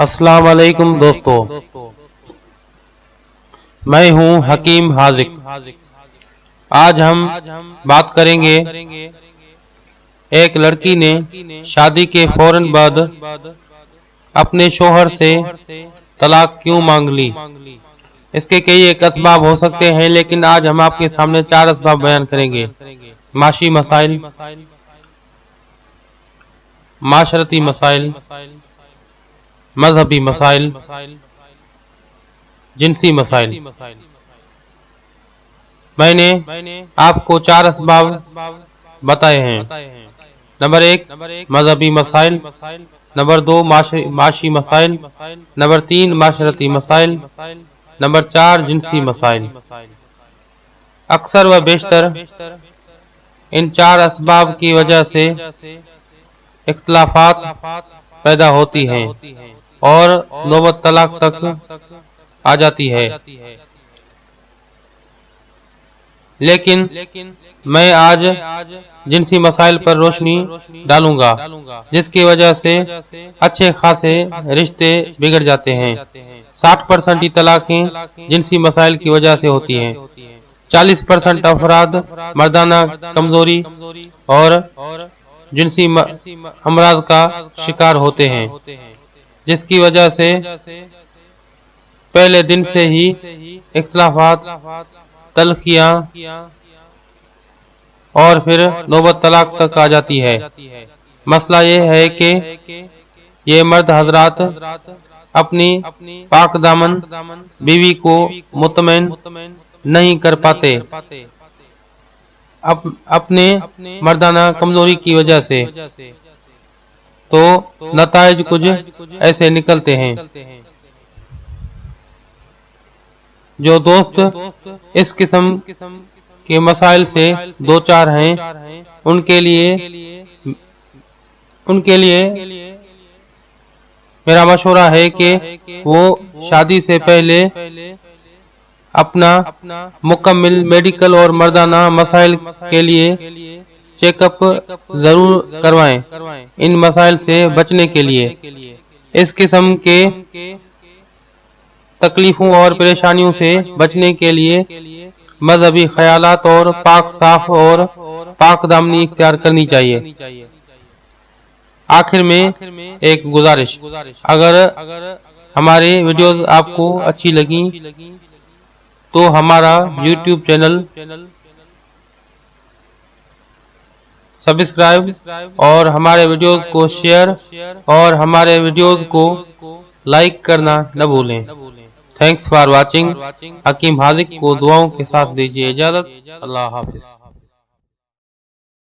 अस्सलाम वालेकुम दोस्तों, मैं हूं हकीम हाजिक। आज हम बात करेंगे एक लड़की ने शादी के फौरन बाद अपने शोहर से तलाक क्यों मांग ली। इसके कई एक असबाब हो सकते हैं, लेकिन आज हम आपके सामने 4 असबाब बयान करेंगे। माशी मसाइल, माशरती मसाइल, मजहबी मसाइल, जिनसी मसाइल। मैंने आपको 4 असबाब बताए हैं। नंबर 1 मजहबी मसाइल, नंबर 2 माशी मसाइल, नंबर 3 माशरती मसाइल, नंबर 4 जिनसी मसाइल। अक्सर व बेशतर इन 4 असबाब की वजह से इख्तिलाफात पैदा होती हैं और नौबत तलाक तक आ जाती है। लेकिन मैं आज जिनसी मसाइल पर रोशनी डालूंगा, जिसकी वजह से अच्छे खासे रिश्ते बिगड़ जाते हैं। 60% ही तलाकें जिनसी मसाइल की वजह से होती हैं। 40% अफराद मर्दाना कमजोरी और जिनसी अमराज का शिकार होते हैं, जिसकी वजह से पहले दिन से ही इख्तिलाफात, तल्खियां और फिर नौबत तलाक तक आ जाती है। मसला ये है कि ये मर्द हजरात अपनी पाक दामन बीवी को मुतमईन नहीं कर पाते अपने मर्दाना कमजोरी की वजह से। तो नताइज कुछ ऐसे निकलते हैं। जो दोस्त इस किस्म के मसाइल से दो चार हैं, उनके लिए मेरा मशवरा है कि वो शादी से पहले अपना मुकम्मल मेडिकल और मर्दाना मसाइल के लिए चेकअप जरूर करवाएं। इन मसाइल से बचने के लिए, इस किस्म के तकलीफों और परेशानियों से बचने के लिए मजहबी ख्यालात और पाक साफ और पाक दामनी इख्तियार करनी चाहिए। आखिर में एक गुजारिश, अगर हमारे वीडियोस आपको अच्छी लगी तो हमारा YouTube चैनल सब्सक्राइब और हमारे वीडियोस को शेयर और हमारे वीडियोस को लाइक करना न भूलें। Thanks for watching. Hakim Haziq को दुआओं के साथ दीजिए इजाजत। अल्लाह हाफिज।